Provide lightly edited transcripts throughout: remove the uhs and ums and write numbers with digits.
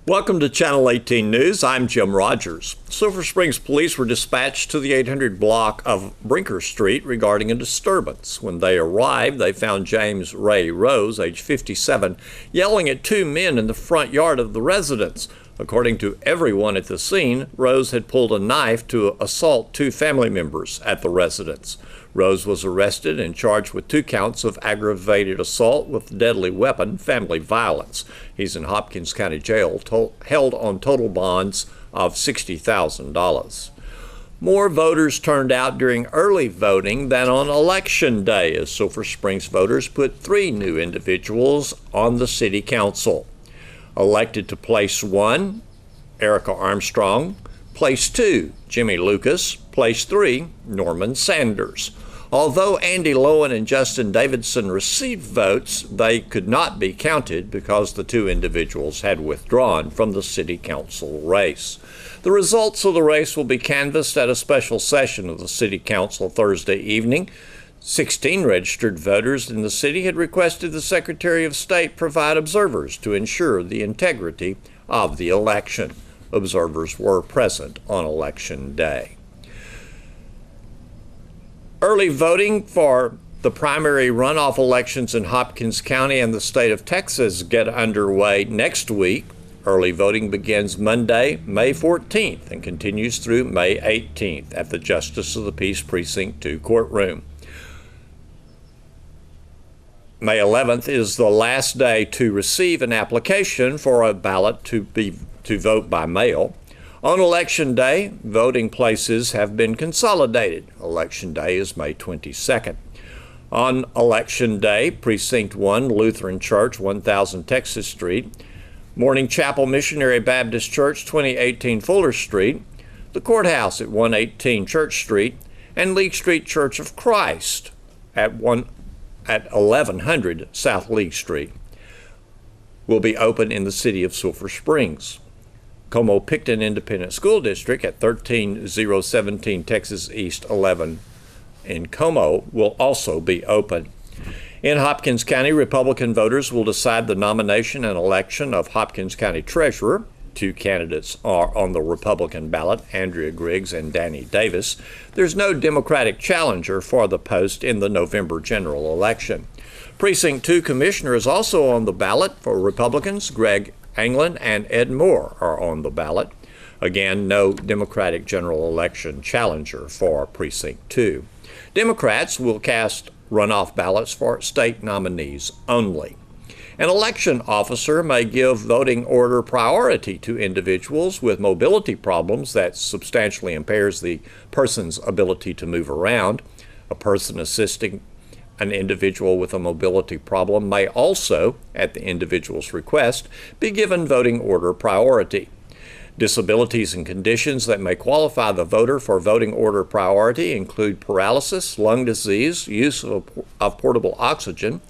Welcome to Channel 18 News. I'm Jim Rogers. Silver Springs police were dispatched to the 800 block of Brinker Street regarding a disturbance. When they arrived, they found James Ray Rose, age 57, yelling at two men in the front yard of the residence. According to everyone at the scene, Rose had pulled a knife to assault two family members at the residence. Rose was arrested and charged with 2 counts of aggravated assault with deadly weapon, family violence. He's in Hopkins County Jail, held on total bonds of $60,000. More voters turned out during early voting than on Election Day, as Silver Springs voters put 3 new individuals on the city council. Elected to place 1, Erica Armstrong. Place 2, Jimmy Lucas. Place 3, Norman Sanders. Although Andy Lowen and Justin Davidson received votes, they could not be counted because the 2 individuals had withdrawn from the city council race. The results of the race will be canvassed at a special session of the city council Thursday evening. 16 registered voters in the city had requested the Secretary of State provide observers to ensure the integrity of the election. Observers were present on Election Day. Early voting for the primary runoff elections in Hopkins County and the state of Texas get underway next week. Early voting begins Monday, May 14th and continues through May 18th at the Justice of the Peace Precinct 2 courtroom. May 11th is the last day to receive an application for a ballot to vote by mail. On Election Day, voting places have been consolidated. Election Day is May 22nd. On Election Day, Precinct 1, Lutheran Church, 1000 Texas Street, Morning Chapel Missionary Baptist Church, 2018 Fuller Street, the courthouse at 118 Church Street, and League Street Church of Christ at 1100 South League Street will be open in the city of Silver Springs. Como-Picton Independent School District at 13017 Texas East 11 in Como will also be open. In Hopkins County, Republican voters will decide the nomination and election of Hopkins County Treasurer. 2 candidates are on the Republican ballot, Andrea Griggs and Danny Davis. There's no Democratic challenger for the post in the November general election. Precinct 2 Commissioner is also on the ballot for Republicans. Greg Anglin and Ed Moore are on the ballot. Again, no Democratic general election challenger for Precinct 2. Democrats will cast runoff ballots for state nominees only. An election officer may give voting order priority to individuals with mobility problems that substantially impairs the person's ability to move around. A person assisting an individual with a mobility problem may also, at the individual's request, be given voting order priority. Disabilities and conditions that may qualify the voter for voting order priority include paralysis, lung disease, use of portable oxygen,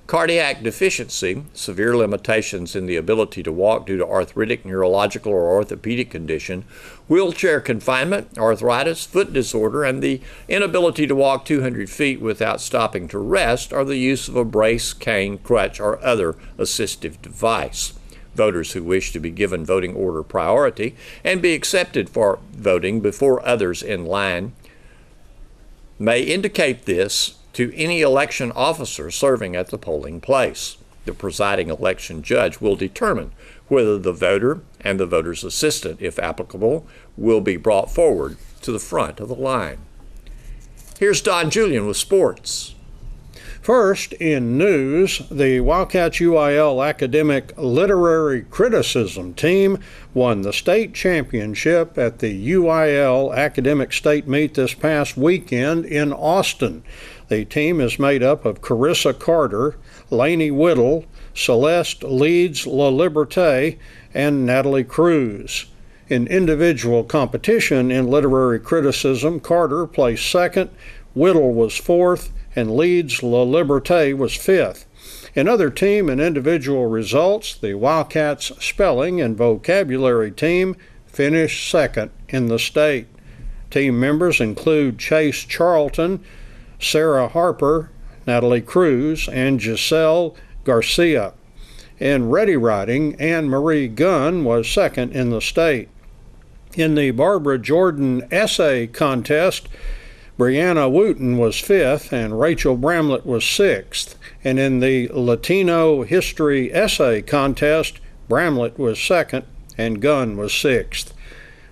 cardiac deficiency, severe limitations in the ability to walk due to arthritic, neurological, or orthopedic condition, wheelchair confinement, arthritis, foot disorder, and the inability to walk 200 feet without stopping to rest, or the use of a brace, cane, crutch, or other assistive device. Voters who wish to be given voting order priority and be accepted for voting before others in line may indicate this to any election officer serving at the polling place. The presiding election judge will determine whether the voter and the voter's assistant, if applicable, will be brought forward to the front of the line. Here's Don Julian with sports. First, in news, the Wildcats UIL Academic Literary Criticism team won the state championship at the UIL Academic State Meet this past weekend in Austin. The team is made up of Carissa Carter, Lainey Whittle, Celeste Leeds La Liberté, and Natalie Cruz. In individual competition in literary criticism, Carter placed second, Whittle was fourth, and Leeds La Liberté was fifth. In other team and individual results, the Wildcats spelling and vocabulary team finished second in the state. Team members include Ch.18, Sarah Harper, Natalie Cruz, and Giselle Garcia. In ready writing, Anne Marie Gunn was second in the state. In the Barbara Jordan essay contest, Brianna Wooten was fifth and Rachel Bramlett was sixth. And in the Latino history essay contest, Bramlett was second and Gunn was sixth.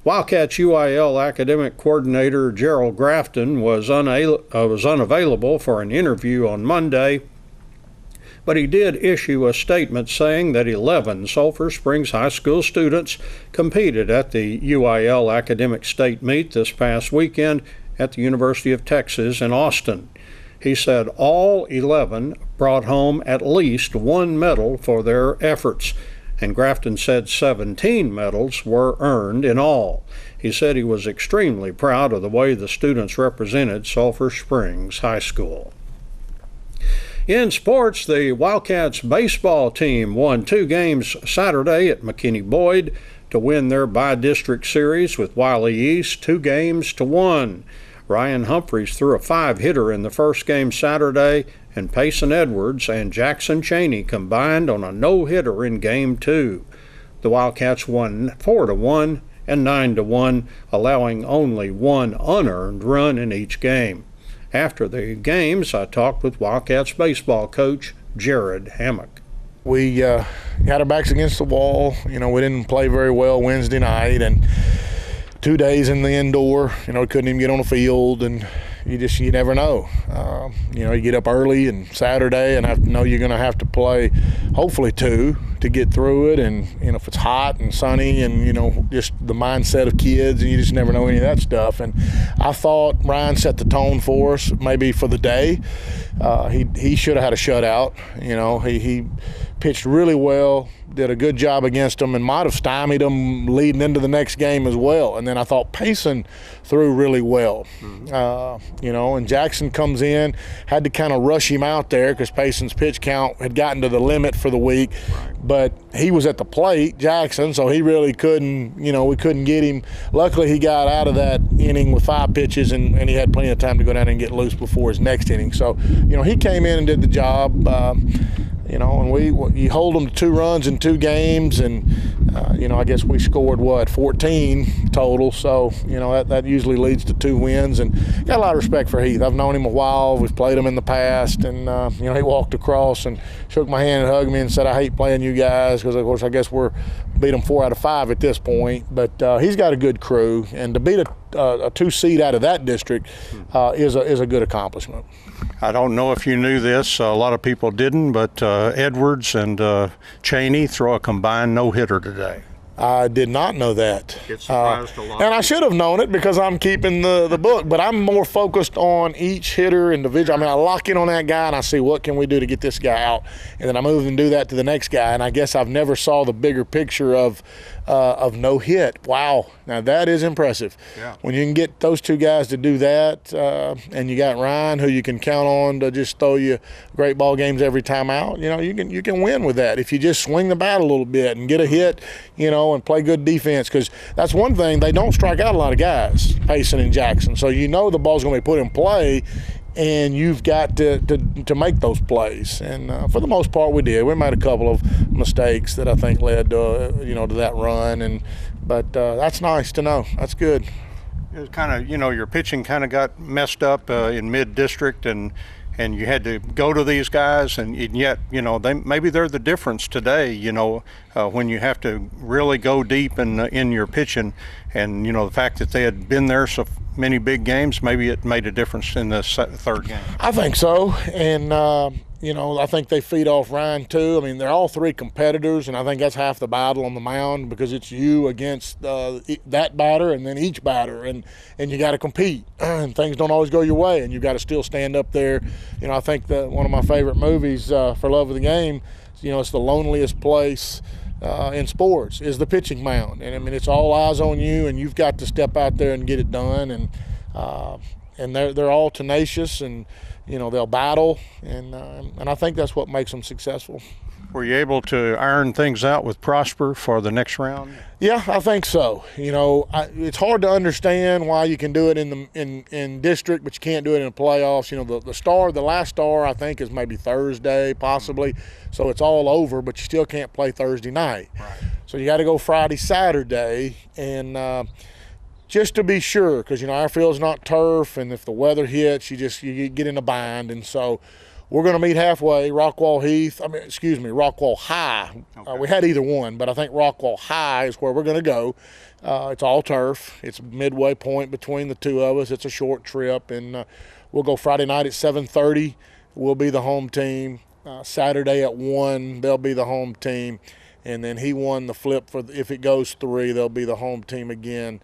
Wildcats UIL academic coordinator Gerald Grafton was unavailable for an interview on Monday, but he did issue a statement saying that 11 Sulphur Springs High School students competed at the UIL academic state meet this past weekend at the University of Texas in Austin. He said all 11 brought home at least one medal for their efforts, and Grafton said 17 medals were earned in all. He said he was extremely proud of the way the students represented Sulphur Springs High School. In sports, the Wildcats baseball team won 2 games Saturday at McKinney-Boyd to win their bi-district series with Wiley East 2-1. Ryan Humphreys threw a 5-hitter in the first game Saturday, and Payson Edwards and Jackson Cheney combined on a no-hitter in Game 2. The Wildcats won 4-1 and 9-1, allowing only one unearned run in each game. After the games, I talked with Wildcats baseball coach Jared Hammock. We had our backs against the wall. We didn't play very well Wednesday night, and 2 days in the indoor, we couldn't even get on the field, and you never know. You get up early and Saturday and have to know you're going to have to play hopefully 2 to get through it, and if it's hot and sunny and just the mindset of kids, and you just never know any of that stuff. And I thought Ryan set the tone for us maybe for the day. He should have had a shutout. He pitched really well, did a good job against them, and might have stymied them leading into the next game as well. And then I thought Payson threw really well. And Jackson comes in, had to kind of rush him out there because Payson's pitch count had gotten to the limit for the week. But he was at the plate, Jackson, so he really couldn't, we couldn't get him. Luckily, he got out of that inning with 5 pitches, and he had plenty of time to go down and get loose before his next inning. So, he came in and did the job. And you hold them to 2 runs in 2 games, and I guess we scored 14 total. So that usually leads to 2 wins, and got a lot of respect for Heath. I've known him a while. We've played him in the past, and he walked across and shook my hand and hugged me and said, "I hate playing you guys," because of course I guess we're beat them 4 out of 5 at this point. But he's got a good crew, and to beat a 2 seed out of that district is a good accomplishment. I don't know if you knew this, a lot of people didn't, but Edwards and Cheney throw a combined no-hitter today. I did not know that. It surprised a lot. And I should have known it because I'm keeping the book, but I'm more focused on each hitter individually. I lock in on that guy and I see what can we do to get this guy out, and then I move and do that to the next guy. And I guess I've never saw the bigger picture of no hit. Wow, now that is impressive. Yeah. When you can get those 2 guys to do that, and you got Ryan, who you can count on to just throw you great ball games every time out. You can win with that if you just swing the bat a little bit and get a hit, and play good defense. Because that's one thing, they don't strike out a lot of guys, Payson and Jackson. So the ball's going to be put in play, and you've got to make those plays. And for the most part, we did. We made a couple of mistakes that I think led to to that run, but that's nice to know. That's good. It was kind of, your pitching kind of got messed up in mid-district, and you had to go to these guys, and yet, maybe they're the difference today, when you have to really go deep in your pitching. And, the fact that they had been there so many big games, maybe it made a difference in the 3rd game. I think so. And, I think they feed off Ryan too. They're all 3 competitors, and I think that's half the battle on the mound, because it's you against that batter and then each batter, and you got to compete. And things don't always go your way, and you got to still stand up there. I think that one of my favorite movies, For Love of the Game, it's the loneliest place in sports is the pitching mound. And it's all eyes on you, and you've got to step out there and get it done. And they're all tenacious, and they'll battle, and I think that's what makes them successful. Were you able to iron things out with Prosper for the next round? Yeah, I think so. You know, it's hard to understand why you can do it in district, but you can't do it in the playoffs. You know, the last star, I think, is maybe Thursday, possibly. So it's all over, but you still can't play Thursday night. Right. So you got to go Friday, Saturday, and just to be sure, because, you know, our field's not turf, and if the weather hits, you get in a bind. And so we're going to meet halfway, Rockwall High. Okay. We had either one, but I think Rockwall High is where we're going to go. It's all turf. It's a midway point between the two of us. It's a short trip, and we'll go Friday night at 7:30. We'll be the home team. Saturday at 1, they'll be the home team. And then he won the flip for if it goes 3, they'll be the home team again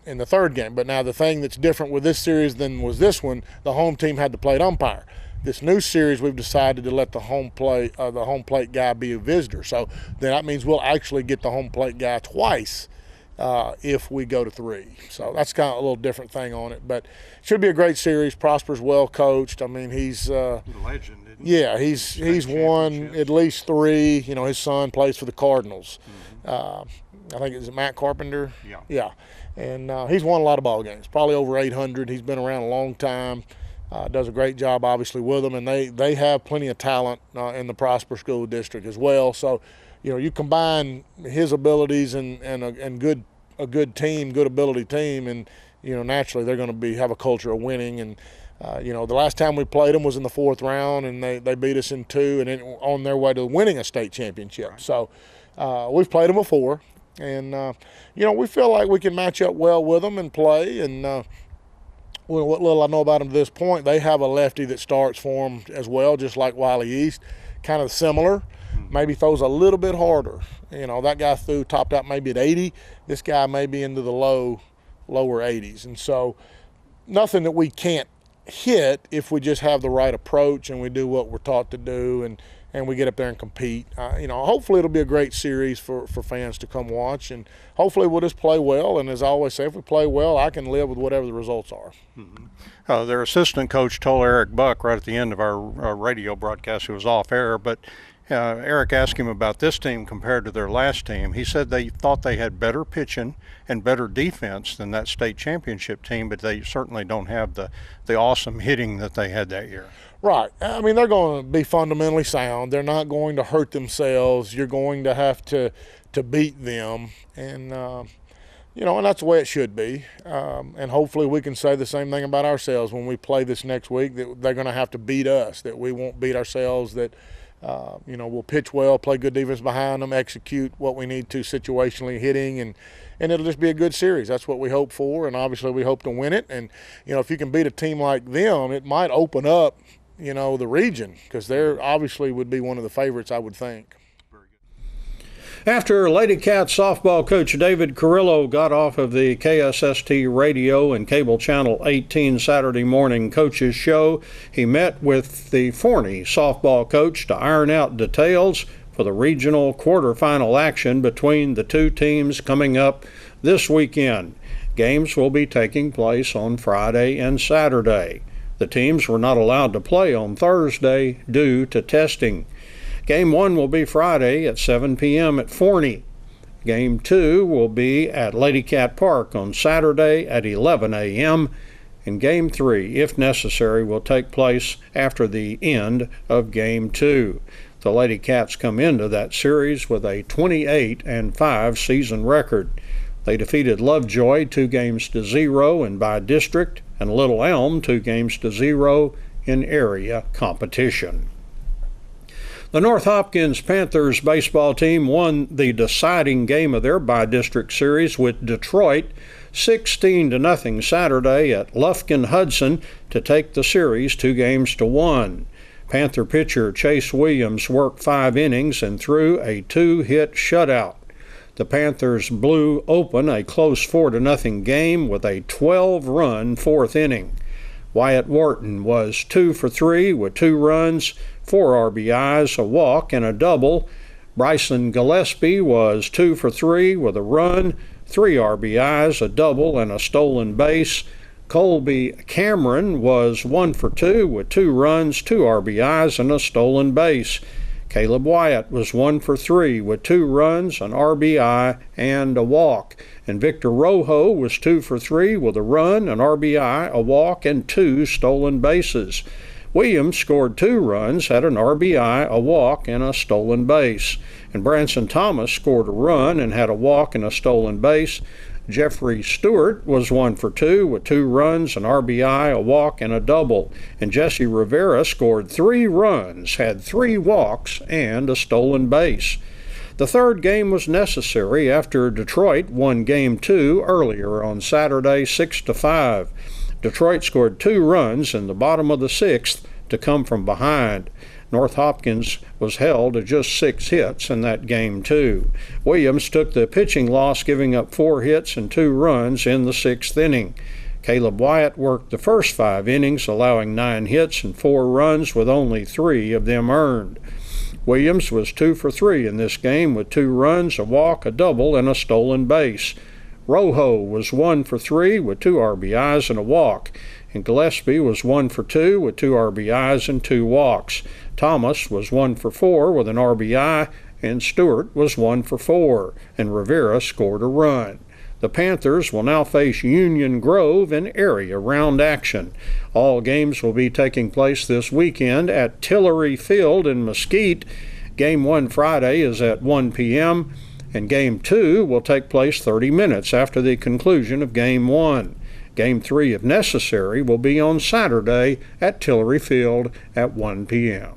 in the third game. But now the thing that's different with this series than was this one, the home team had to play umpire. This new series, we've decided to let the home plate guy be a visitor. So then that means we'll actually get the home plate guy twice if we go to 3. So that's kind of a little different thing on it. But it should be a great series. Prosper's well coached. I mean, he's a legend. Isn't he? Yeah, he's won at least 3. You know, his son plays for the Cardinals. I think it's Matt Carpenter. Yeah. And he's won a lot of ball games, probably over 800. He's been around a long time. Does a great job, obviously, with them. And they have plenty of talent in the Prosper School District as well. So, you know, you combine his abilities and a good team, good ability team, and, you know, naturally they're going to have a culture of winning. And, you know, the last time we played them was in the 4th round, and they beat us in 2 and then on their way to winning a state championship. Right. So we've played them before. And, you know, we feel like we can match up well with them and play. And what little I know about them to this point, they have a lefty that starts for them as well, just like Wiley East, kind of similar. Maybe throws a little bit harder. You know, that guy topped out maybe at 80. This guy may be into the lower 80s. And so nothing that we can't hit if we just have the right approach and we do what we're taught to do and we get up there and compete. You know, hopefully it'll be a great series for fans to come watch, and hopefully we'll just play well. And as I always say, if we play well, I can live with whatever the results are. Mm-hmm. Their assistant coach told Eric Buck right at the end of our radio broadcast, who was off air, but Eric asked him about this team compared to their last team. He said they thought they had better pitching and better defense than that state championship team, but they certainly don't have the awesome hitting that they had that year. Right. I mean, they're going to be fundamentally sound. They're not going to hurt themselves. You're going to have to beat them. And, you know, and that's the way it should be. And hopefully we can say the same thing about ourselves when we play this next week, that they're going to have to beat us, that we won't beat ourselves, that, you know, we'll pitch well, play good defense behind them, execute what we need to situationally hitting, and it'll just be a good series. That's what we hope for, and obviously we hope to win it. And, you know, if you can beat a team like them, it might open up, you know, the region, because they're obviously would be one of the favorites, I would think. After Lady Cats softball coach David Carrillo got off of the KSST radio and cable channel 18 Saturday morning coaches show, he met with the Forney softball coach to iron out details for the regional quarterfinal action between the two teams coming up this weekend. Games will be taking place on Friday and Saturday. The teams were not allowed to play on Thursday due to testing. Game 1 will be Friday at 7 p.m. at Forney. Game 2 will be at Lady Cat Park on Saturday at 11 a.m. And Game 3, if necessary, will take place after the end of Game 2. The Lady Cats come into that series with a 28-5 season record. They defeated Lovejoy 2-0 in by-district and Little Elm 2-0 in area competition. The North Hopkins Panthers baseball team won the deciding game of their by-district series with Detroit 16-0 Saturday at Lufkin-Hudson to take the series 2-1. Panther pitcher Chase Williams worked 5 innings and threw a 2-hit shutout. The Panthers blew open a close 4-0 game with a 12-run 4th inning. Wyatt Wharton was 2 for 3 with 2 runs, 4 RBIs, a walk, and a double. Bryson Gillespie was 2 for 3 with a run, 3 RBIs, a double, and a stolen base. Colby Cameron was 1 for 2 with 2 runs, 2 RBIs, and a stolen base. Caleb Wyatt was 1 for 3 with 2 runs, an RBI, and a walk. And Victor Rojo was 2 for 3 with a run, an RBI, a walk, and 2 stolen bases. Williams scored 2 runs, had an RBI, a walk, and a stolen base. And Branson Thomas scored a run and had a walk and a stolen base. Jeffrey Stewart was 1 for 2 with 2 runs, an RBI, a walk, and a double. And Jesse Rivera scored 3 runs, had 3 walks, and a stolen base. The third game was necessary after Detroit won Game 2 earlier on Saturday 6-5. Detroit scored 2 runs in the bottom of the 6th to come from behind. North Hopkins was held to just 6 hits in that game, too. Williams took the pitching loss, giving up 4 hits and 2 runs in the 6th inning. Caleb Wyatt worked the first 5 innings, allowing 9 hits and 4 runs, with only 3 of them earned. Williams was 2 for 3 in this game with 2 runs, a walk, a double, and a stolen base. Rojo was 1 for 3 with 2 RBIs and a walk. And Gillespie was 1 for 2 with 2 RBIs and 2 walks. Thomas was 1 for 4 with an RBI, and Stewart was 1 for 4, and Rivera scored a run. The Panthers will now face Union Grove in area round action. All games will be taking place this weekend at Tillery Field in Mesquite. Game 1 Friday is at 1 p.m., and Game 2 will take place 30 minutes after the conclusion of Game 1. Game 3, if necessary, will be on Saturday at Tillery Field at 1 p.m.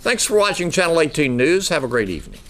Thanks for watching Channel 18 News. Have a great evening.